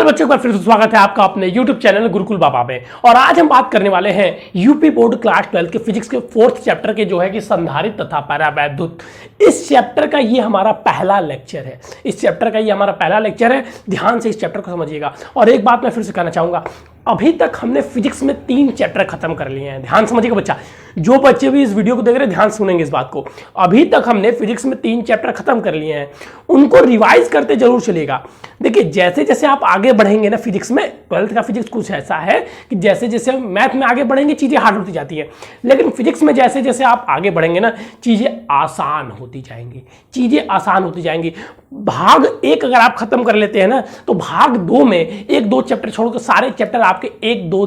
बच्चों, एक बार फिर से स्वागत है आपका अपने YouTube चैनल गुरुकुल बाबा में। और आज हम बात करने वाले हैं यूपी बोर्ड क्लास 12 के फिजिक्स के 4th चैप्टर के जो है कि संधारित्र तथा परावैद्युत। इस चैप्टर का ये हमारा पहला लेक्चर है। ध्यान से इस चैप्टर को समझिएगा। और एक बात मैं फिर से कहना चाहूंगा, अभी तक हमने फिजिक्स में 3 चैप्टर खत्म कर लिए हैं। ध्यान समझिएगा बच्चा, जो बच्चे भी इस वीडियो को देख रहे हैं ध्यान सुनेंगे इस बात को। अभी तक हमने फिजिक्स में 3 चैप्टर खत्म कर लिए हैं, उनको रिवाइज करते जरूर चलिएगा। देखिए जैसे जैसे आप आगे बढ़ेंगे ना फिजिक्स में, 12th का फिजिक्स कुछ ऐसा है कि जैसे जैसे हम मैथ में आगे बढ़ेंगे चीजें हार्ड होती जाती है, लेकिन फिजिक्स में जैसे जैसे आप आगे बढ़ेंगे ना चीजें आसान होती जाएंगी। भाग 1 अगर आप खत्म कर लेते हैं ना तो भाग 2 में 1-2 चैप्टर छोड़कर सारे चैप्टर आपके 1-2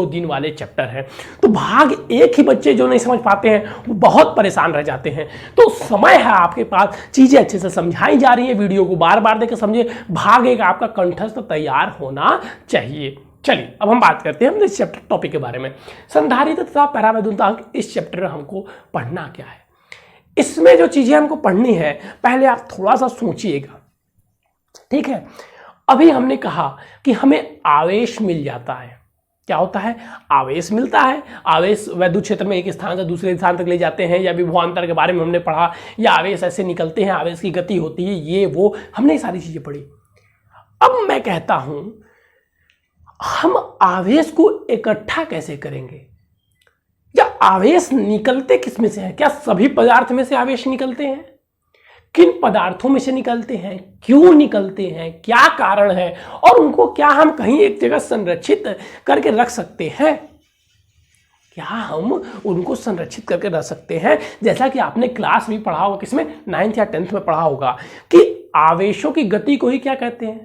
दिन वाले चैप्टर हैं। तो भाग 1 ही बच्चे जो नहीं समझ पाते हैं वो बहुत परेशान रह जाते हैं। तो समय है आपके पास, चीजें अच्छे से समझाई जा रही है, वीडियो को बार बार देकर समझिए। भाग 1 आपका कंठस्थ तैयार होना चाहिए। चलिए अब हम बात करते हैं इस चैप्टर टॉपिक के बारे में। संधारित्र तथा परावैद्युतांक, इस चैप्टर में हमको पढ़ना क्या है। इसमें जो चीजें हमको पढ़नी है पहले आप थोड़ा सा सोचिएगा, ठीक है। अभी हमने कहा कि हमें आवेश मिल जाता है। क्या होता है? आवेश मिलता है। आवेश वैद्युत क्षेत्र में एक स्थान से दूसरे स्थान तक ले जाते हैं, या विभवांतर के बारे में हमने पढ़ा, या आवेश ऐसे निकलते हैं, आवेश की गति होती है, ये वो हमने सारी चीजें पढ़ी। अब मैं कहता हूं हम आवेश को इकट्ठा कैसे करेंगे, या आवेश निकलते किस में से हैं? क्या सभी पदार्थ में से आवेश निकलते हैं? किन पदार्थों में से निकलते हैं? क्यों निकलते हैं? क्या कारण है? और उनको क्या हम कहीं एक जगह संरक्षित करके रख सकते हैं? क्या हम उनको संरक्षित करके रख सकते हैं? जैसा कि आपने क्लास में पढ़ा होगा, किसमें 9th या 10th में पढ़ा होगा कि आवेशों की गति को ही क्या कहते हैं,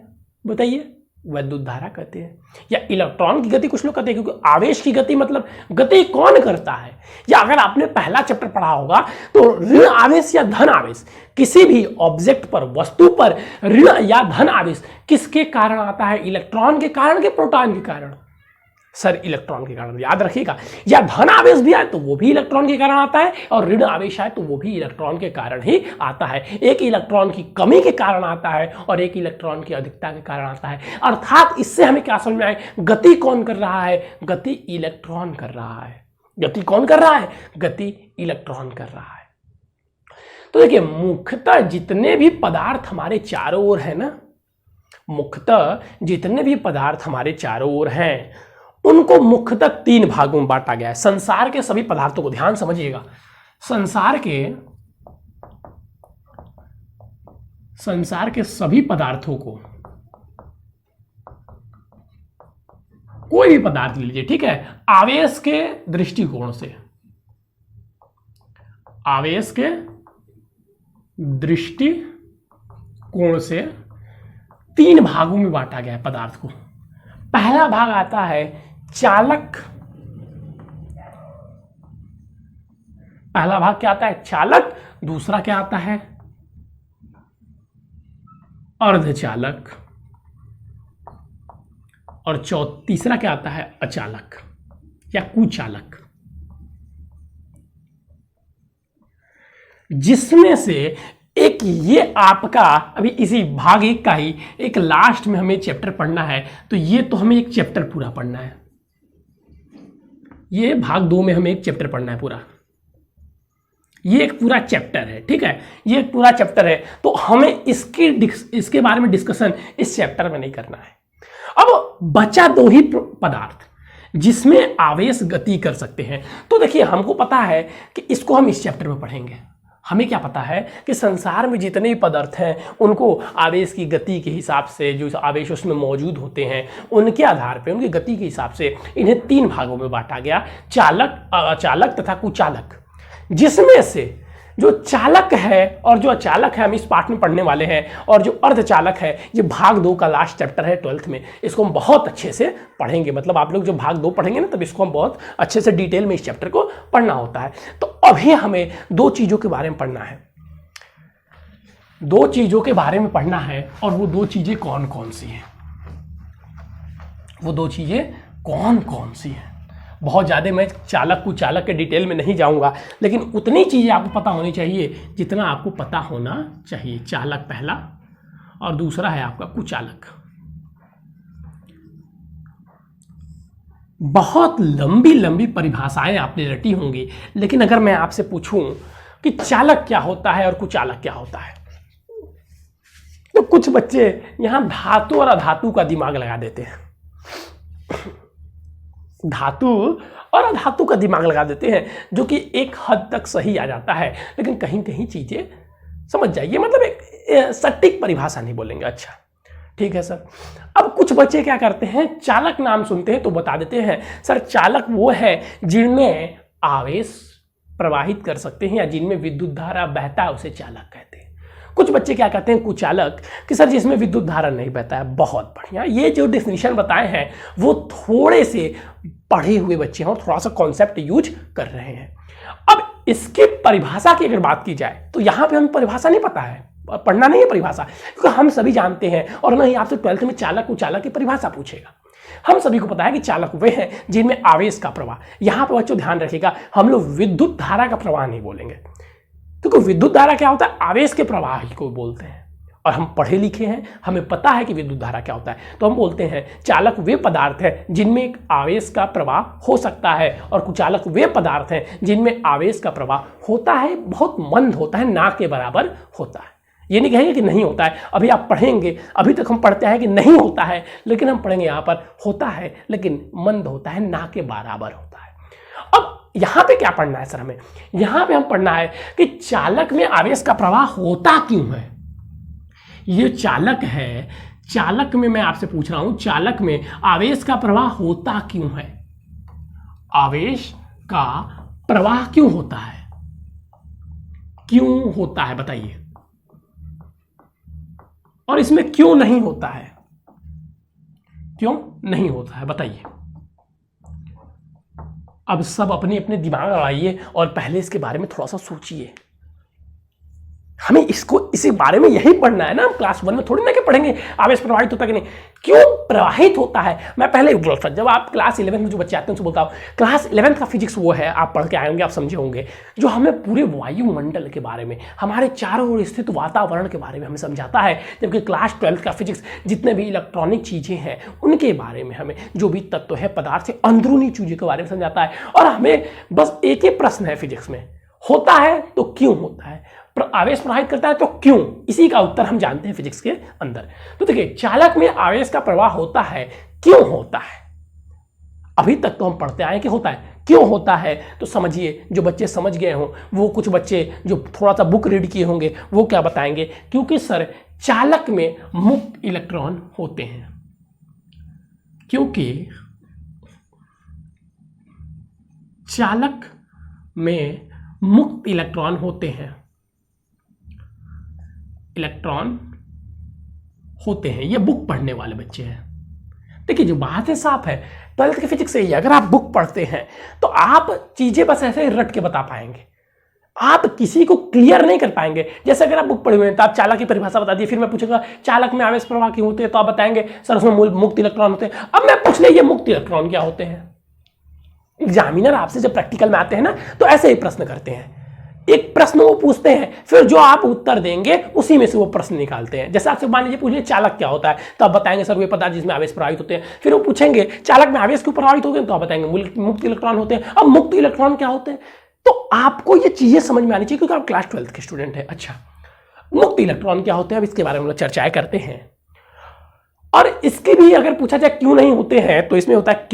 बताइए? वैद्युत धारा कहते हैं, या इलेक्ट्रॉन की गति कुछ लोग कहते हैं, क्योंकि आवेश की गति मतलब गति कौन करता है। या अगर आपने पहला चैप्टर पढ़ा होगा तो ऋण आवेश या धन आवेश, किसी भी ऑब्जेक्ट पर, वस्तु पर ऋण या धन आवेश किसके कारण आता है? इलेक्ट्रॉन के कारण के प्रोटॉन के कारण? सर इलेक्ट्रॉन के कारण, याद रखिएगा। या धन आवेश भी आए तो वो भी इलेक्ट्रॉन के कारण आता है, और ऋण आवेश आए तो वो भी इलेक्ट्रॉन के कारण ही आता है। एक इलेक्ट्रॉन की कमी के कारण आता है और एक इलेक्ट्रॉन की अधिकता के कारण आता है। अर्थात इससे हमें क्या समझ में आए, गति कौन कर रहा है? गति इलेक्ट्रॉन कर रहा है। गति कौन कर रहा है? गति इलेक्ट्रॉन कर रहा है। तो देखिए मुख्यतः जितने भी पदार्थ हमारे चारों ओर है ना, उनको मुख्यतः 3 भागों में बांटा गया है। संसार के सभी पदार्थों को, ध्यान समझिएगा, संसार के सभी पदार्थों को, कोई भी पदार्थ लीजिए, ठीक है, आवेश के दृष्टिकोण से 3 भागों में बांटा गया है पदार्थ को। पहला भाग आता है चालक। पहला भाग क्या आता है? चालक। दूसरा क्या आता है? अर्धचालक। और तीसरा क्या आता है? अचालक या कुचालक। जिसमें से एक ये आपका अभी इसी भाग 1 का ही एक लास्ट में हमें चैप्टर पढ़ना है, तो ये तो हमें एक चैप्टर पूरा पढ़ना है। ये भाग 2 में हमें एक चैप्टर पढ़ना है पूरा। ये एक पूरा चैप्टर है, ठीक है, ये एक पूरा चैप्टर है। तो हमें इसके बारे में डिस्कशन इस चैप्टर में नहीं करना है। अब बचा 2 ही पदार्थ जिसमें आवेश गति कर सकते हैं। तो देखिए हमको पता है कि इसको हम इस चैप्टर में पढ़ेंगे। हमें क्या पता है कि संसार में जितने भी पदार्थ हैं उनको आवेश की गति के हिसाब से, जो आवेश उसमें मौजूद होते हैं उनके आधार पर, उनकी गति के हिसाब से इन्हें 3 भागों में बांटा गया, चालक, अचालक तथा कुचालक। जिसमें से जो चालक है और जो अचालक है हम इस पार्ट में पढ़ने वाले हैं, और जो अर्धचालक है ये भाग 2 का लास्ट चैप्टर है 12th में। इसको हम बहुत अच्छे से पढ़ेंगे, मतलब आप लोग जो भाग 2 पढ़ेंगे ना तब इसको हम बहुत अच्छे से डिटेल में इस चैप्टर को पढ़ना होता है। तो अभी हमें 2 चीजों के बारे में पढ़ना है। 2 चीजों के बारे में पढ़ना है, और वो 2 चीजें कौन कौन सी हैं? बहुत ज़्यादा मैं चालक कुचालक के डिटेल में नहीं जाऊंगा, लेकिन उतनी चीज़ें आपको पता होनी चाहिए जितना आपको पता होना चाहिए। चालक पहला और दूसरा है आपका कुचालक। बहुत लंबी लंबी परिभाषाएं आपने रटी होंगी, लेकिन अगर मैं आपसे पूछूं कि चालक क्या होता है और कुचालक क्या होता है, तो कुछ बच्चे यहां धातु और अधातु का दिमाग लगा देते हैं। धातु और अधातु का दिमाग लगा देते हैं, जो कि एक हद तक सही आ जाता है, लेकिन कहीं कहीं चीजें समझ जाइए, मतलब एक सटीक परिभाषा नहीं बोलेंगे। अच्छा ठीक है सर। अब कुछ बच्चे क्या करते हैं, चालक नाम सुनते हैं तो बता देते हैं सर चालक वो है जिनमें आवेश प्रवाहित कर सकते हैं या जिनमें विद्युत धारा बहता है, उसे चालक कहते हैं। कुछ बच्चे क्या कहते हैं कुचालक, कि सर जिसमें विद्युत धारा नहीं बहता है। बहुत बढ़िया, ये जो डेफिनेशन बताए हैं वो थोड़े से पढ़े हुए बच्चे हैं और थोड़ा सा कॉन्सेप्ट यूज कर रहे हैं। अब इसकी परिभाषा की अगर बात की जाए तो यहां पे हमें परिभाषा नहीं पता है, पढ़ना नहीं है परिभाषा, क्योंकि हम सभी जानते हैं, और ना ही आपसे 12th में चालक कुचालक की परिभाषा पूछेगा। हम सभी को पता है कि चालक वे हैं जिनमें आवेश का प्रवाह, यहां पर बच्चों ध्यान रखिएगा, हम लोग विद्युत धारा का प्रवाह नहीं बोलेंगे, क्योंकि विद्युत धारा क्या होता है, आवेश के प्रवाह को बोलते हैं, और हम पढ़े लिखे हैं, हमें पता है कि विद्युत धारा क्या होता है, तो हम बोलते हैं चालक वे पदार्थ है जिनमें एक आवेश का प्रवाह हो सकता है, और कुचालक वे पदार्थ हैं जिनमें आवेश का प्रवाह होता है, बहुत मंद होता है, ना के बराबर होता है। ये नहीं कहेंगे कि नहीं होता है, अभी आप पढ़ेंगे, अभी तक हम पढ़ते हैं कि नहीं होता है, लेकिन हम पढ़ेंगे यहाँ पर होता है लेकिन मंद होता है, ना के बराबर होता है। अब यहां पे क्या पढ़ना है सर हमें, यहां पे हम पढ़ना है कि चालक में आवेश का प्रवाह होता क्यों है। ये चालक है, चालक में मैं आपसे पूछ रहा हूं, चालक में आवेश का प्रवाह होता क्यों है, आवेश का प्रवाह क्यों होता है, क्यों होता है बताइए, और इसमें क्यों नहीं होता है, क्यों नहीं होता है बताइए। अब सब अपने अपने दिमाग लगाइए और पहले इसके बारे में थोड़ा सा सोचिए। हमें इसको इसी बारे में यही पढ़ना है ना, हम क्लास 1 में थोड़ी ना कि पढ़ेंगे आवेश प्रवाहित होता कि नहीं, क्यों प्रवाहित होता है। मैं पहले बोलता, जब आप क्लास 11 में जो बच्चे आते हैं उनसे बोलता हूँ, क्लास 11 का फिजिक्स वो है, आप पढ़ के आए होंगे, आप समझे होंगे, जो हमें पूरे वायुमंडल के बारे में, हमारे चारों ओर स्थित वातावरण के बारे में हमें समझाता है, जबकि क्लास 12 का फिजिक्स जितने भी इलेक्ट्रॉनिक चीज़ें हैं उनके बारे में, हमें जो भी तत्व है, पदार्थ है, अंदरूनी चीज़ों के बारे में समझाता है। और हमें बस एक ही प्रश्न है फिजिक्स में, होता है तो क्यों होता है, आवेश प्रवाहित करता है तो क्यों, इसी का उत्तर हम जानते हैं फिजिक्स के अंदर। तो देखिए, चालक में आवेश का प्रवाह होता है, क्यों होता है, अभी तक तो हम पढ़ते आए कि होता है, क्यों होता है, तो समझिए, जो बच्चे समझ गए हों, वो कुछ बच्चे जो थोड़ा सा बुक रीड किए होंगे वो क्या बताएंगे, क्योंकि सर चालक में मुक्त इलेक्ट्रॉन होते हैं, क्योंकि चालक में मुक्त इलेक्ट्रॉन होते हैं, इलेक्ट्रॉन होते हैं। ये बुक पढ़ने वाले बच्चे हैं। देखिए, जो बात है साफ है, 12th की फिजिक्स से ही अगर आप बुक पढ़ते हैं तो आप चीजें बस ऐसे रट के बता पाएंगे, आप किसी को क्लियर नहीं कर पाएंगे। जैसे अगर आप बुक पढ़े हुए हैं तो आप चालक की परिभाषा बता दी, फिर मैं पूछूंगा चालक में आवेश प्रवाह क्यों होते हैं, तो आप बताएंगे सर उसमें मुक्त इलेक्ट्रॉन होते हैं। अब मैं पूछ ले ये मुक्त इलेक्ट्रॉन क्या होते हैं, एग्जामिनर आपसे जब प्रैक्टिकल में आते हैं ना तो ऐसे ही प्रश्न करते हैं, एक प्रश्न वो पूछते हैं, फिर जो आप उत्तर देंगे उसी में से वो प्रश्न निकालते हैं। जैसे आपसे मान लीजिए पूछ लिया चालक क्या होता है, तो आप बताएंगे सर वे पदार्थ जिसमें आवेश प्रवाहित होते हैं। फिर वो पूछेंगे चालक में आवेश क्यों प्रवाहित होते हैं, तो आप बताएंगे मुक्त इलेक्ट्रॉन होते हैं। अब मुक्त इलेक्ट्रॉन क्या होते हैं, तो आपको ये चीजें समझ में आनी चाहिए, क्योंकि आप क्लास 12th के स्टूडेंट हैं। अच्छा, मुक्त इलेक्ट्रॉन क्या होते हैं, अब इसके बारे में चर्चाएं करते हैं। और इसके भी अगर पूछा जाए क्यों नहीं होते हैं, तो इसमें होता है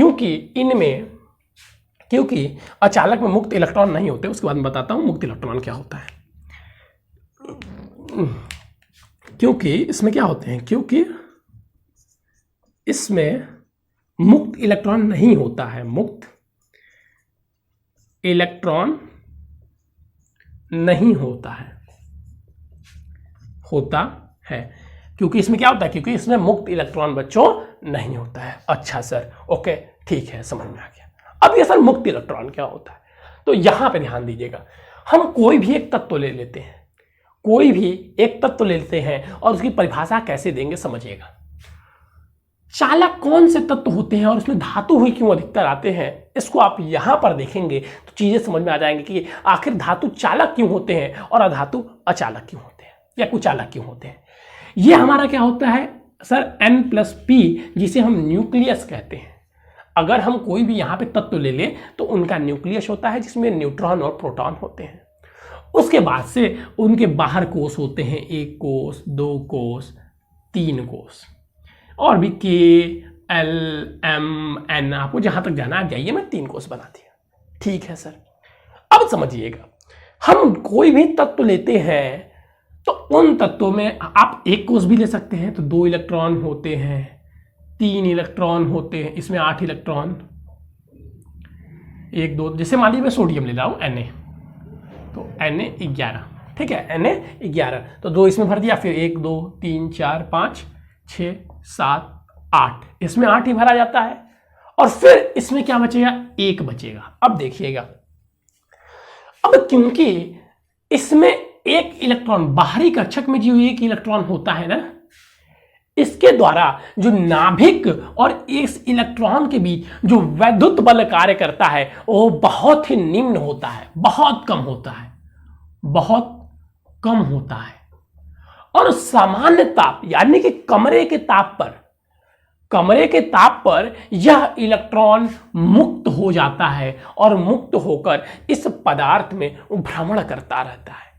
क्योंकि अचालक में मुक्त इलेक्ट्रॉन नहीं होते। उसके बाद मैं बताता हूं मुक्त इलेक्ट्रॉन क्या होता है। क्योंकि इसमें क्या होते हैं, क्योंकि इसमें मुक्त इलेक्ट्रॉन नहीं होता है, मुक्त इलेक्ट्रॉन नहीं होता है, क्योंकि इसमें क्या होता है, क्योंकि इसमें मुक्त इलेक्ट्रॉन बच्चों नहीं होता है। अच्छा सर, ओके ठीक है, समझ में आ गया। अब ये सर मुक्त इलेक्ट्रॉन क्या होता है, तो यहां पे ध्यान दीजिएगा, हम कोई भी एक तत्व ले लेते हैं, कोई भी एक तत्व ले लेते हैं और उसकी परिभाषा कैसे देंगे समझिएगा। चालक कौन से तत्व होते हैं और उसमें धातु ही क्यों अधिकतर आते हैं, इसको आप यहां पर देखेंगे तो चीजें समझ में आ जाएंगी कि आखिर धातु चालक क्यों होते हैं और अधातु अचालक क्यों होते हैं या कुचालक क्यों होते हैं। ये हमारा क्या होता है सर, N+P, जिसे हम न्यूक्लियस कहते हैं। अगर हम कोई भी यहाँ पे तत्व ले लें तो उनका न्यूक्लियस होता है जिसमें न्यूट्रॉन और प्रोटॉन होते हैं। उसके बाद से उनके बाहर कोष होते हैं, 1 कोष, 2 कोष, 3 कोष, और भी K, L, M, N, आपको जहां तक जाना आप जाइए, मैं 3 कोष बना दिया। ठीक है सर। अब समझिएगा, हम कोई भी तत्व लेते हैं तो उन तत्वों में आप 1 कोष भी ले सकते हैं तो 2 इलेक्ट्रॉन होते हैं, 3 इलेक्ट्रॉन होते हैं, इसमें 8 इलेक्ट्रॉन, 1 2, जैसे मान लीजिए मैं सोडियम ले रहा हूं Na, तो Na11, ठीक है, Na11, तो 2 इसमें भर दिया, फिर 1 2 3 4 5 6 7 8, इसमें 8 ही भरा जाता है, और फिर इसमें क्या बचेगा, 1 बचेगा। अब देखिएगा, अब क्योंकि इसमें 1 इलेक्ट्रॉन, बाहरी कक्षक में जो 1 इलेक्ट्रॉन होता है ना, इसके द्वारा जो नाभिक और इस इलेक्ट्रॉन के बीच जो वैद्युत बल कार्य करता है वो बहुत ही निम्न होता है, बहुत कम होता है, बहुत कम होता है। और सामान्य ताप यानी कि कमरे के ताप पर यह इलेक्ट्रॉन मुक्त हो जाता है और मुक्त होकर इस पदार्थ में भ्रमण करता रहता है।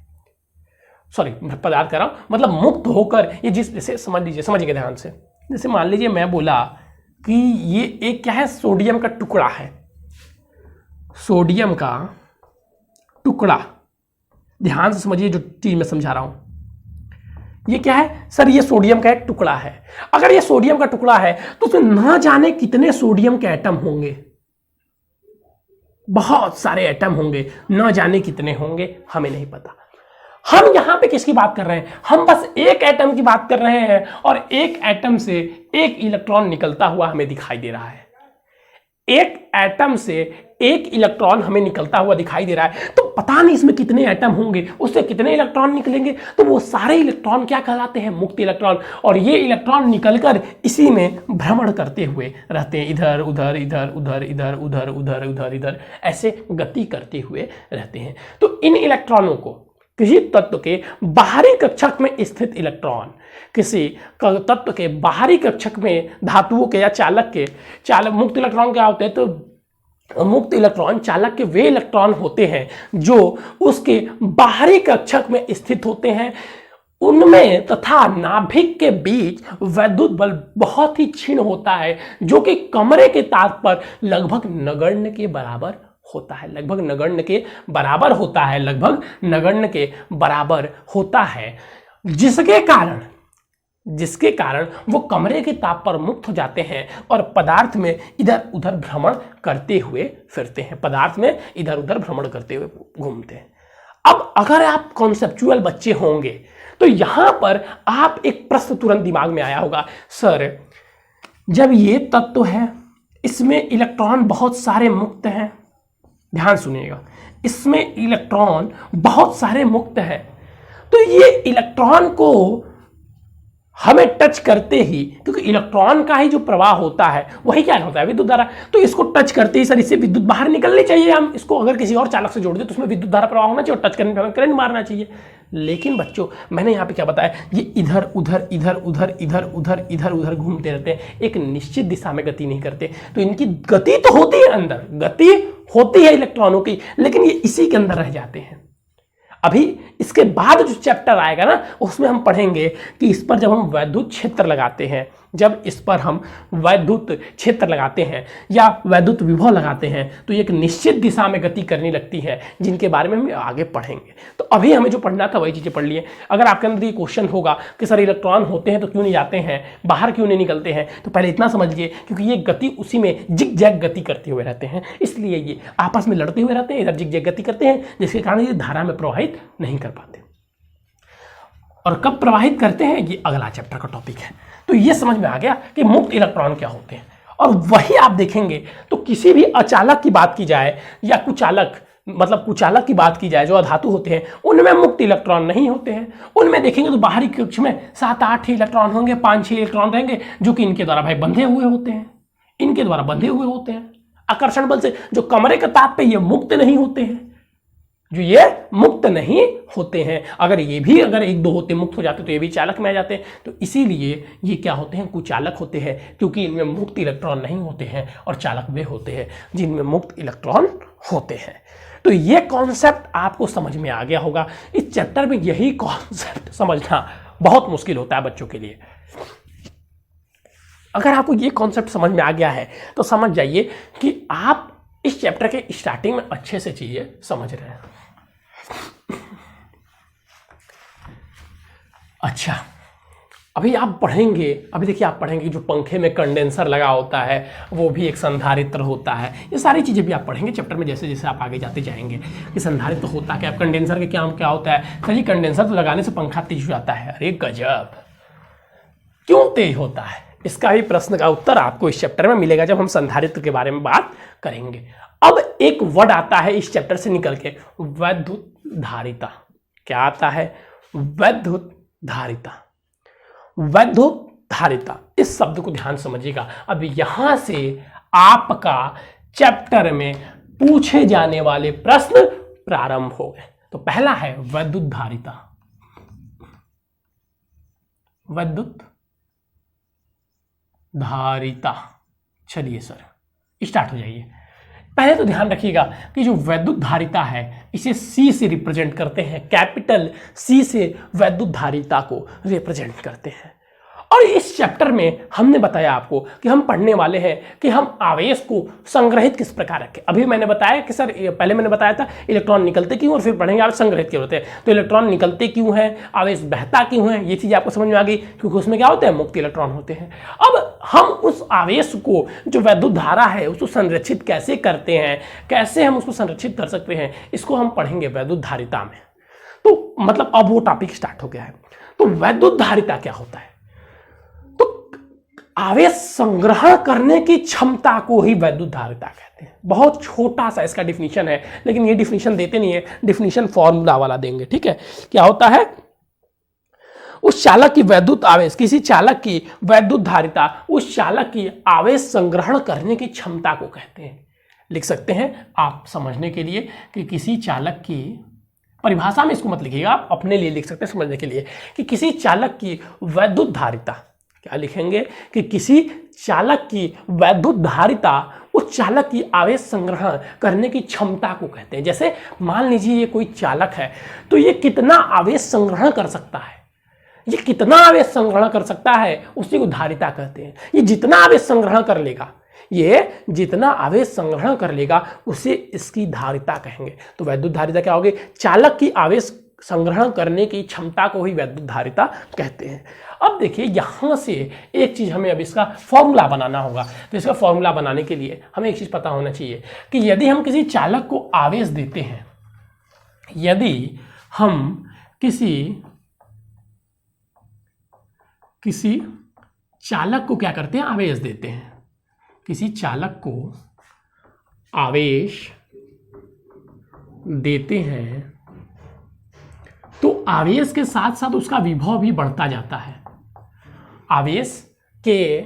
सॉरी, पदार्थ कर रहा हूं, मतलब मुक्त होकर ये जैसे समझिए ध्यान से, जैसे मान लीजिए मैं बोला कि ये एक क्या है, सोडियम का टुकड़ा है, सोडियम का टुकड़ा, ध्यान से समझिए जो चीज मैं समझा रहा हूं। ये क्या है सर, ये सोडियम का एक टुकड़ा है। अगर ये सोडियम का टुकड़ा है तो उसमें ना जाने कितने सोडियम के एटम होंगे, बहुत सारे एटम होंगे, ना जाने कितने होंगे, हमें नहीं पता। हम यहां पे किसकी बात कर रहे हैं, हम बस एक एटम की बात कर रहे हैं, और एक एटम से 1 इलेक्ट्रॉन निकलता हुआ हमें दिखाई दे रहा है। एक एटम से 1 इलेक्ट्रॉन हमें निकलता हुआ दिखाई दे रहा है, तो पता नहीं इसमें कितने एटम होंगे, उससे कितने इलेक्ट्रॉन निकलेंगे, तो वो सारे इलेक्ट्रॉन क्या कहलाते हैं, मुक्त इलेक्ट्रॉन। और ये इलेक्ट्रॉन निकलकर इसी में भ्रमण करते हुए रहते हैं, इधर उधर इधर उधर इधर उधर उधर उधर इधर, ऐसे गति करते हुए रहते हैं। तो इन इलेक्ट्रॉनों को किसी तत्व के बाहरी कक्षक में स्थित इलेक्ट्रॉन, किसी तत्व के बाहरी कक्षक में धातुओं के या चालक मुक्त इलेक्ट्रॉन क्या होते हैं, तो मुक्त इलेक्ट्रॉन चालक के वे इलेक्ट्रॉन होते हैं जो उसके बाहरी कक्षक में स्थित होते हैं, उनमें तथा नाभिक के बीच वैद्युत बल बहुत ही क्षीण होता है, जो कि कमरे के ताप पर लगभग नगण्य के बराबर होता है, लगभग नगण्य के बराबर होता है, लगभग नगण्य के बराबर होता है, जिसके कारण वो कमरे के ताप पर मुक्त हो जाते हैं और पदार्थ में इधर उधर भ्रमण करते हुए फिरते हैं, पदार्थ में इधर उधर भ्रमण करते हुए घूमते हैं। अब अगर आप कॉन्सेप्चुअल बच्चे होंगे तो यहां पर आप एक प्रश्न तुरंत दिमाग में आया होगा, सर जब ये तत्व है इसमें इलेक्ट्रॉन बहुत सारे मुक्त हैं, ध्यान सुनिएगा, इसमें इलेक्ट्रॉन बहुत सारे मुक्त हैं, तो ये इलेक्ट्रॉन को हमें टच करते ही, क्योंकि इलेक्ट्रॉन का ही जो प्रवाह होता है वही क्या होता है, विद्युत धारा, तो इसको टच करते ही सर इससे विद्युत बाहर निकलनी चाहिए, हम इसको अगर किसी और चालक से जोड़ दें तो उसमें विद्युत धारा प्रवाह होना चाहिए और टच करने पर करंट मारना चाहिए। लेकिन बच्चों मैंने यहाँ पे क्या बताया, ये इधर उधर इधर उधर इधर उधर इधर उधर घूमते रहते हैं, एक निश्चित दिशा में गति नहीं करते, तो इनकी गति तो होती है, अंदर गति होती है इलेक्ट्रॉनों की, लेकिन ये इसी के अंदर रह जाते हैं। अभी इसके बाद जो चैप्टर आएगा ना उसमें हम पढ़ेंगे कि इस पर जब हम वैद्युत क्षेत्र लगाते हैं, जब इस पर हम वैद्युत क्षेत्र लगाते हैं या वैद्युत विभव लगाते हैं तो एक निश्चित दिशा में गति करने लगती है, जिनके बारे में हम आगे पढ़ेंगे। तो अभी हमें जो पढ़ना था वही चीज़ें पढ़ लिए। अगर आपके अंदर ये क्वेश्चन होगा कि सर इलेक्ट्रॉन होते हैं तो क्यों नहीं जाते हैं, बाहर क्यों नहीं निकलते हैं, तो पहले इतना समझ लीजिए क्योंकि ये गति उसी में जिग जैग गति करते हुए रहते हैं, इसलिए ये आपस में लड़ते हुए रहते हैं, इधर जिग जैग गति करते हैं, जिसके कारण ये धारा में प्रवाहित नहीं कर पाते। और कब प्रवाहित करते हैं ये अगला चैप्टर का टॉपिक है। तो ये समझ में आ गया कि मुक्त इलेक्ट्रॉन क्या होते हैं। और वही आप देखेंगे तो किसी भी अचालक की बात की जाए या कुचालक, मतलब कुचालक की बात की जाए, जो अधातु होते हैं उनमें मुक्त इलेक्ट्रॉन नहीं होते हैं। उनमें देखेंगे तो बाहरी कक्ष में 7-8 इलेक्ट्रॉन होंगे, 5-6 इलेक्ट्रॉन रहेंगे जो कि इनके द्वारा भाई बंधे हुए होते हैं, इनके द्वारा बंधे हुए होते हैं आकर्षण बल से, जो कमरे के ताप पे ये मुक्त नहीं होते हैं, जो ये मुक्त नहीं होते हैं। अगर ये भी अगर एक दो होते मुक्त हो जाते तो ये भी चालक में आ जाते हैं। तो इसीलिए ये क्या होते हैं, कुचालक होते हैं, क्योंकि इनमें मुक्त इलेक्ट्रॉन नहीं होते हैं, और चालक वे होते हैं जिनमें मुक्त इलेक्ट्रॉन होते हैं। तो ये कॉन्सेप्ट आपको समझ में आ गया होगा। इस चैप्टर में यही कॉन्सेप्ट समझना बहुत मुश्किल होता है बच्चों के लिए। अगर आपको ये कॉन्सेप्ट समझ में आ गया है तो समझ जाइए कि आप इस चैप्टर के स्टार्टिंग में अच्छे से चीजें समझ रहे हैं। अच्छा, अभी आप पढ़ेंगे, अभी देखिए आप पढ़ेंगे जो पंखे में कंडेंसर लगा होता है वो भी एक संधारित्र होता है। ये सारी चीज़ें भी आप पढ़ेंगे चैप्टर में जैसे जैसे आप आगे जाते जाएंगे कि संधारित्र होता क्या, कंडेंसर के क्या होता है। सर जी कंडेंसर तो लगाने से पंखा तेज हो जाता है। अरे गजब, क्यों तेज होता है? इसका भी प्रश्न का उत्तर आपको इस चैप्टर में मिलेगा जब हम संधारित्र के बारे में बात करेंगे। अब एक वर्ड आता है इस चैप्टर से निकल के, वैद्युत धारिता। क्या आता है? वैद्युत धारिता। वैद्युत धारिता, इस शब्द को ध्यान समझिएगा। अब यहां से आपका चैप्टर में पूछे जाने वाले प्रश्न प्रारंभ हो गए। तो पहला है वैद्युत धारिता। वैद्युत धारिता, चलिए सर स्टार्ट हो जाइए। पहले तो ध्यान रखिएगा कि जो वैद्युत धारिता है इसे C से रिप्रेजेंट करते हैं, कैपिटल C से वैद्युत धारिता को रिप्रेजेंट करते हैं। और इस चैप्टर में हमने बताया आपको कि हम पढ़ने वाले हैं कि हम आवेश को संग्रहित किस प्रकार रखें। अभी मैंने बताया कि सर पहले मैंने बताया था इलेक्ट्रॉन निकलते क्यों, और फिर पढ़ेंगे आवेश संग्रहित क्यों होते हैं। तो इलेक्ट्रॉन निकलते क्यों है, आवेश बहता क्यों है, ये चीज़ आपको समझ में आ गई, क्योंकि उसमें क्या होते हैं, मुक्त इलेक्ट्रॉन होते हैं। अब हम उस आवेश को जो वैद्युत धारा है उसको संरक्षित कैसे करते हैं, कैसे हम उसको संरक्षित कर सकते हैं, इसको हम पढ़ेंगे वैद्युत धारिता में। तो मतलब अब वो टॉपिक स्टार्ट हो गया है। तो वैद्युत धारिता क्या होता है? आवेश संग्रहण करने की क्षमता को ही वैद्युत धारिता कहते हैं। बहुत छोटा सा इसका डिफिनीशन है, लेकिन ये डिफिनीशन देते नहीं है, डिफिनीशन फॉर्मूला वाला देंगे, ठीक है। क्या होता है? उस चालक की वैद्युत आवेश, किसी चालक की वैद्युत धारिता उस चालक की आवेश संग्रहण करने की क्षमता को कहते हैं। लिख सकते हैं आप समझने के लिए कि किसी चालक की परिभाषा में, इसको मत लिखिएगा, आप अपने लिए लिख सकते हैं समझने के लिए, कि किसी चालक की वैद्युत धारिता, क्या लिखेंगे कि किसी चालक की वैद्युत धारिता उस चालक की आवेश संग्रहण करने की क्षमता को कहते हैं। जैसे मान लीजिए ये कोई चालक है, तो ये कितना आवेश संग्रहण कर सकता है, ये कितना आवेश संग्रहण कर सकता है, उसी को धारिता कहते हैं। ये जितना आवेश संग्रहण कर लेगा, ये जितना आवेश संग्रहण कर लेगा उसे इसकी धारिता कहेंगे। तो वैद्युत धारिता क्या होगी? चालक की आवेश संग्रहण करने की क्षमता को ही वैद्युत धारिता कहते हैं। अब देखिए यहां से एक चीज हमें अब इसका फॉर्मूला बनाना होगा। तो इसका फॉर्मूला बनाने के लिए हमें एक चीज पता होना चाहिए कि यदि हम किसी चालक को आवेश देते हैं, यदि हम किसी चालक को क्या करते हैं, आवेश देते हैं, किसी चालक को आवेश देते हैं, तो आवेश के साथ साथ उसका विभव भी बढ़ता जाता है। आवेश के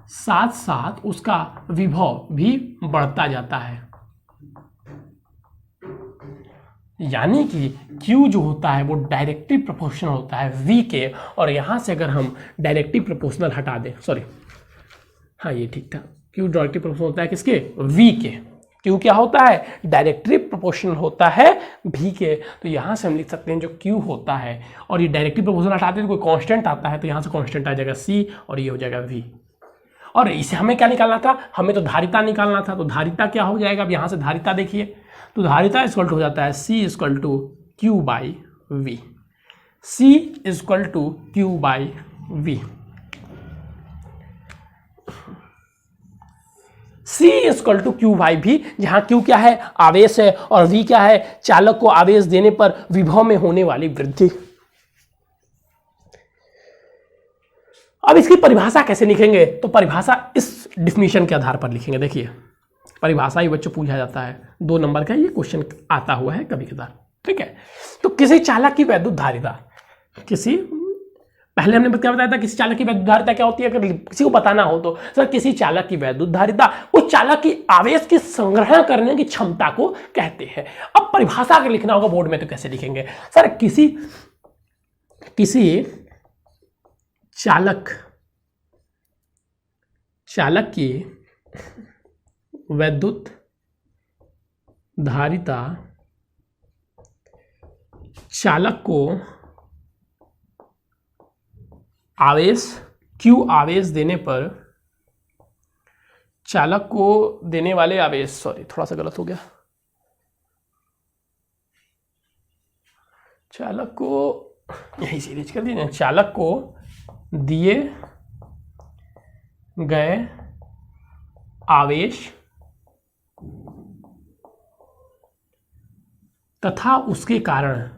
साथ साथ उसका विभव भी बढ़ता जाता है। यानी कि Q जो होता है वो डायरेक्टली प्रोपोर्शनल होता है V के, और यहां से अगर हम डायरेक्टली प्रोपोर्शनल हटा दें, सॉरी हाँ ये ठीक था, Q डायरेक्टली प्रोपोर्शनल होता है किसके? V के। Q क्या होता है? डायरेक्टली प्रोपोर्शनल होता है V के। तो यहां से हम लिख सकते हैं जो Q होता है, और ये डायरेक्टली प्रोपोर्शनल हटाते हैं तो कोई कांस्टेंट आता है, तो यहां से कांस्टेंट आ जाएगा C और ये हो जाएगा V। और इसे हमें क्या निकालना था? हमें तो धारिता निकालना था। तो धारिता क्या हो जाएगा? अब यहां से धारिता देखिए, तो धारिता इक्वल टू हो जाता है C equal to Q by V। C equal to Q by V। C equal to Q by V, जहां Q क्या है? आवेश है, और V क्या है? चालक को आवेश देने पर विभव में होने वाली वृद्धि। अब इसकी परिभाषा कैसे लिखेंगे? तो परिभाषा इस डिफिनीशन के आधार पर लिखेंगे। देखिए परिभाषा ही बच्चों पूछा जाता है, 2 नंबर का ये क्वेश्चन आता हुआ है कभी कभार, ठीक है। तो किसी चालक की वैद्युत धारिता, किसी पहले हमने क्या बताया था किसी चालक की वैद्युत धारिता क्या होती है, अगर किसी को बताना हो तो सर किसी चालक की वैद्युत धारिता उस चालक की आवेश की संग्रहण करने की क्षमता को कहते हैं। अब परिभाषा अगर लिखना होगा बोर्ड में तो कैसे लिखेंगे सर, किसी चालक की वैद्युत धारिता चालक को आवेश देने पर चालक को देने वाले आवेश, सॉरी थोड़ा सा गलत हो गया, चालक को यही सीरीज कर दीजिए, चालक को दिए गए आवेश तथा उसके कारण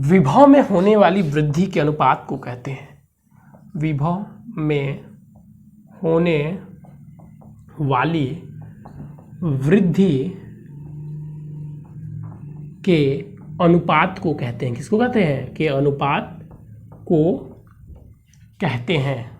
विभव में होने वाली वृद्धि के अनुपात को कहते हैं। विभव में होने वाली वृद्धि के अनुपात को कहते हैं। किसको कहते हैं? के अनुपात को कहते हैं।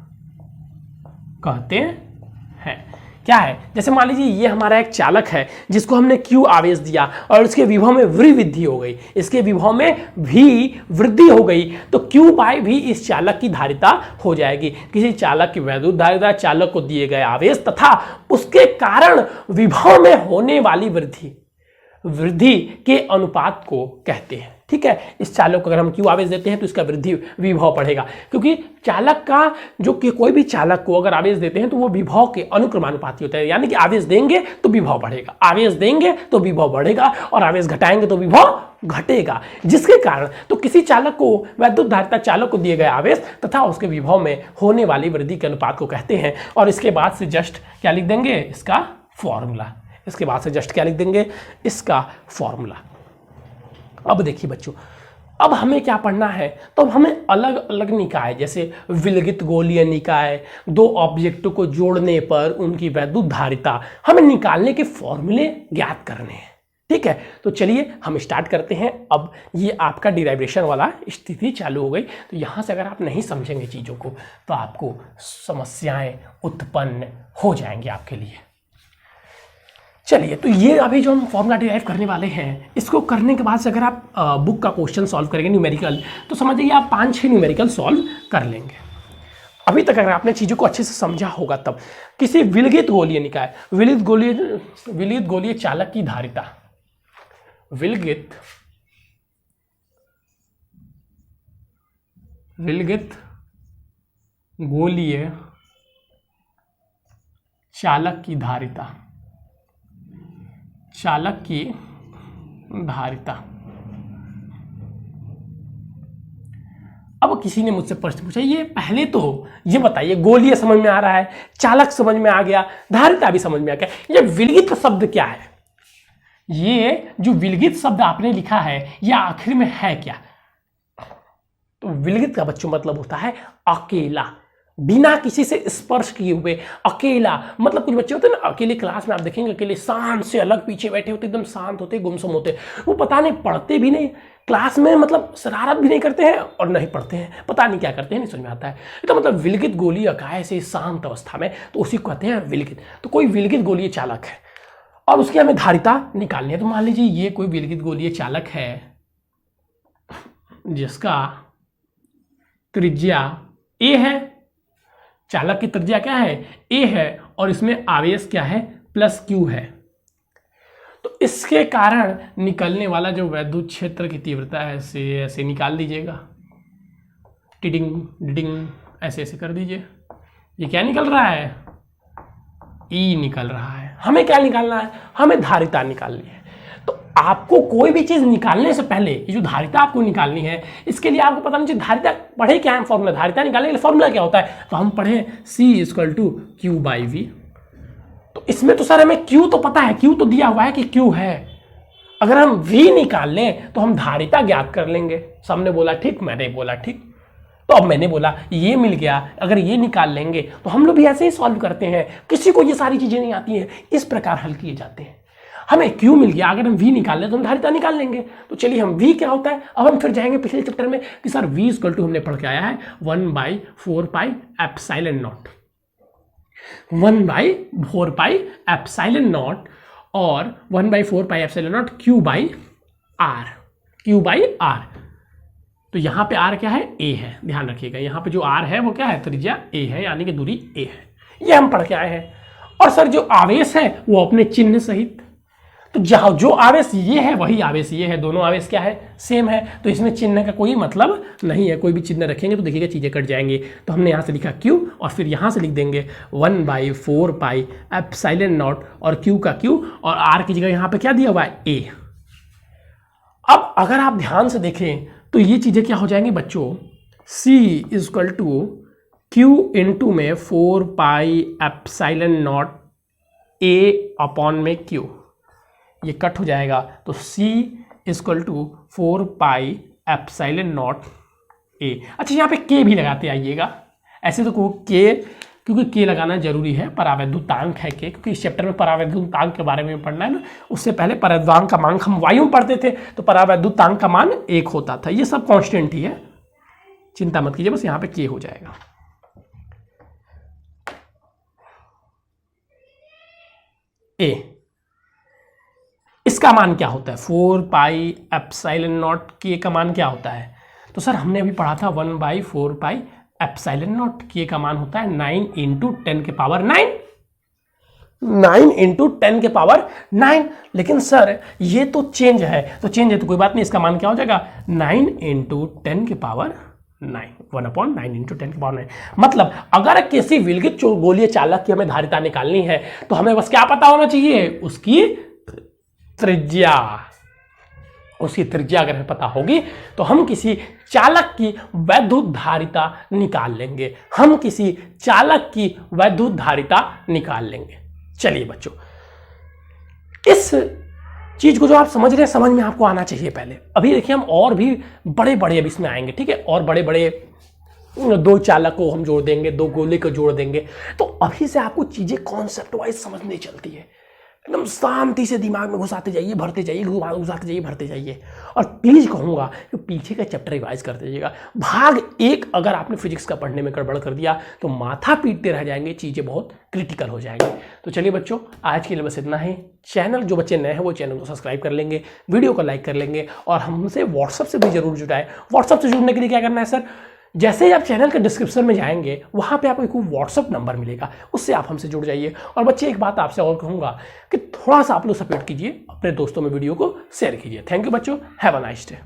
क्या है? जैसे मान लीजिए ये हमारा एक चालक है जिसको हमने Q आवेश दिया और उसके विभव में वृद्धि हो गई, इसके विभव में भी वृद्धि हो गई, तो Q बाय V इस चालक की धारिता हो जाएगी। किसी चालक की वैद्युत धारिता चालक को दिए गए आवेश तथा उसके कारण विभव में होने वाली वृद्धि के अनुपात को कहते हैं। ठीक है, इस चालक को अगर हम Q आवेश देते हैं तो इसका वृद्धि विभव बढ़ेगा, क्योंकि चालक का जो कि कोई भी चालक को अगर आवेश देते हैं तो वो विभव के अनुक्रमानुपाती होता है, यानी कि आवेश देंगे तो विभव बढ़ेगा, आवेश देंगे तो विभव बढ़ेगा और आवेश घटाएंगे तो विभव घटेगा। जिसके कारण तो किसी चालक को वैद्युत धारिता चालक को दिए गए आवेश तथा उसके विभव में होने वाली वृद्धि के अनुपात को कहते हैं। और इसके बाद से जस्ट क्या लिख देंगे? इसका फॉर्मूला। इसका फॉर्मूला। अब देखिए बच्चों, अब हमें क्या पढ़ना है, तो अब हमें अलग अलग निकाय जैसे विलगित गोलीय निकाय, दो ऑब्जेक्टों को जोड़ने पर उनकी वैद्युत धारिता हमें निकालने के फॉर्मूले ज्ञात करने हैं। ठीक है, तो चलिए हम स्टार्ट करते हैं। अब ये आपका डिराइवेशन वाला स्थिति चालू हो गई, तो यहाँ से अगर आप नहीं समझेंगे चीज़ों को तो आपको समस्याएं उत्पन्न हो जाएंगी आपके लिए। चलिए, तो ये अभी जो हम फॉर्मूला डिराइव करने वाले हैं, इसको करने के बाद से अगर आप बुक का क्वेश्चन सॉल्व करेंगे न्यूमेरिकल, तो समझिए आप 5-6 न्यूमेरिकल सॉल्व कर लेंगे। अभी तक अगर आपने चीज़ों को अच्छे से समझा होगा तब किसी विलगित गोलीय निकाय, विलगित गोलीय चालक की धारिता, विलगित गोलीय चालक की धारिता, अब किसी ने मुझसे प्रश्न पूछा, ये पहले तो ये बताइए, गोलीय समझ में आ रहा है, चालक समझ में आ गया, धारिता भी समझ में आ गया, ये विलगित शब्द क्या है? ये जो विलगित शब्द आपने लिखा है ये आखिर में है क्या? तो विलगित का बच्चों मतलब होता है अकेला, बिना किसी से स्पर्श किए हुए, अकेला। मतलब कुछ बच्चे होते हैं ना अकेले क्लास में, आप देखेंगे अकेले शांत से अलग पीछे बैठे होते, एकदम शांत होते, गुमसुम होते, वो पता नहीं पढ़ते भी नहीं क्लास में, मतलब शरारत भी नहीं करते हैं और नहीं पढ़ते हैं, पता नहीं क्या करते हैं, नहीं समझ में आता है। तो मतलब विलगित गोलीय काय से शांत अवस्था में, तो उसी को कहते हैं विलगित। तो कोई विलगित गोलीय चालक है और उसकी हमें धारिता निकालनी है। तो मान लीजिए ये कोई विलगित गोलीय चालक है जिसका त्रिज्या ए है, चालक की त्रिज्या क्या है? ए है, और इसमें आवेश क्या है? प्लस क्यू है। तो इसके कारण निकलने वाला जो वैद्युत क्षेत्र की तीव्रता है ऐसे निकाल दीजिएगा, टिडिंग डिडिंग ऐसे कर दीजिए। ये क्या निकल रहा है? ई निकल रहा है। हमें क्या निकालना है? हमें धारिता निकालनी है। तो आपको कोई भी चीज निकालने से पहले ये जो धारिता आपको निकालनी है, इसके लिए आपको पता नहीं चाहिए धारिता पढ़े क्या है फॉर्मूला, धारिता निकालने के लिए फॉर्मूला क्या होता है? तो हम पढ़े C = Q/V। तो इसमें तो सर हमें Q तो पता है, Q तो दिया हुआ है कि Q है। अगर हम V निकाल लें तो हम धारिता ज्ञात कर लेंगे। सबने बोला ठीक, मैंने बोला ठीक, तो अब मैंने बोला ये मिल गया। अगर ये निकाल लेंगे तो हम लोग भी ऐसे ही सॉल्व करते हैं, किसी को ये सारी चीजें नहीं आती हैं, इस प्रकार हल किए जाते हैं। हमें Q मिल गया, अगर हम V निकाल लें तो हम धारिता निकाल लेंगे। तो चलिए हम V क्या होता है, अब हम फिर जाएंगे पिछले चैप्टर में कि सर V इक्वल टू हमने पढ़ के आया है 1/4 पाई epsilon not, 1/4 pi epsilon not और 1/4 पाई epsilon not Q by R। तो यहाँ पे R क्या है, A है, ध्यान रखिएगा। यहाँ पे जो R है वो क्या है, त्रिज्या A है, यानी कि दूरी A है। ये हम पढ़ के आए हैं। और सर जो आवेश है वो अपने चिन्ह सहित, तो जहाँ जो आवेश ये है वही आवेश ये है, दोनों आवेश क्या है, सेम है। तो इसमें चिन्ह का कोई मतलब नहीं है, कोई भी चिन्ह रखेंगे तो देखिएगा चीजें कट जाएंगी। तो हमने यहाँ से लिखा Q और फिर यहाँ से लिख देंगे 1/4 पाई एप्सिलॉन नॉट और Q का Q और R की जगह यहाँ पे क्या दिया हुआ है, A। अब अगर आप ध्यान से देखें तो ये चीजें क्या हो जाएंगी बच्चों, C equal to Q into में 4 pi epsilon naught A upon में Q, ये कट हो जाएगा। तो C equal to 4 pi epsilon naught A। अच्छा यहाँ पे K भी लगाते आइएगा, ऐसे तो को K, क्योंकि K लगाना जरूरी है, परावैद्युतांक है K, क्योंकि इस चैप्टर में परावैद्युतांक के बारे में पढ़ना है ना। उससे पहले परावैद्युतांक का मान हम वायु में पढ़ते थे, तो परावैद्युतांक का मान 1 होता था। ये सब कांस्टेंट ही है, चिंता मत कीजिए, बस यहाँ पे K हो जाएगा। A इसका मान क्या होता है, 4 पाई एप्सिलॉन नॉट, K का मान क्या होता है, तो सर हमने अभी पढ़ा था 1/4 पाई एप्सिलॉन नॉट, K का मान होता है 9 इंटू 10 के पावर 9, 9 इंटू 10 के पावर 9। लेकिन सर ये तो चेंज है, तो चेंज है तो कोई बात नहीं, इसका मान क्या हो जाएगा 9 इंटू 10 के पावर 9, 1/9 इंटू 10 के पावर 9। मतलब अगर किसी विलगित गोलीय चालक की हमें धारिता निकालनी है तो हमें बस क्या पता होना चाहिए, उसकी त्रिज्या। उसकी त्रिज्या अगर हमें पता होगी तो हम किसी चालक की वैद्युत धारिता निकाल लेंगे, हम किसी चालक की वैद्युत धारिता निकाल लेंगे। चलिए बच्चों, इस चीज को जो आप समझ रहे हैं समझ में आपको आना चाहिए पहले। अभी देखिए हम और भी बड़े बड़े अब इसमें आएंगे, ठीक है, और बड़े बड़े 2 चालक को हम जोड़ देंगे, 2 गोले को जोड़ देंगे। तो अभी से आपको चीजें कॉन्सेप्ट वाइज समझनी चलती है, एकदम शांति से दिमाग में घुसाते जाइए, भरते जाइए, घुसाते जाइए, भरते जाइए। और प्लीज कहूंगा कि पीछे का चैप्टर रिवाइज करते जाइएगा। भाग 1 अगर आपने फिजिक्स का पढ़ने में गड़बड़ कर दिया तो माथा पीटते रह जाएंगे, चीजें बहुत क्रिटिकल हो जाएंगी। तो चलिए बच्चों, आज के लिए बस इतना ही। चैनल जो बच्चे नए हैं वो चैनल को सब्सक्राइब कर लेंगे, वीडियो को लाइक कर लेंगे और हमसे व्हाट्सएप से भी जरूर जुटाए। व्हाट्सएप से जुड़ने के लिए क्या करना है सर, जैसे ही आप चैनल के डिस्क्रिप्शन में जाएंगे वहां पे आपको एक व्हाट्सएप नंबर मिलेगा, उससे आप हमसे जुड़ जाइए। और बच्चे एक बात आपसे और कहूंगा कि थोड़ा सा आप लोग सपोर्ट कीजिए, अपने दोस्तों में वीडियो को शेयर कीजिए। थैंक यू बच्चों, हैव अ नाइस डे।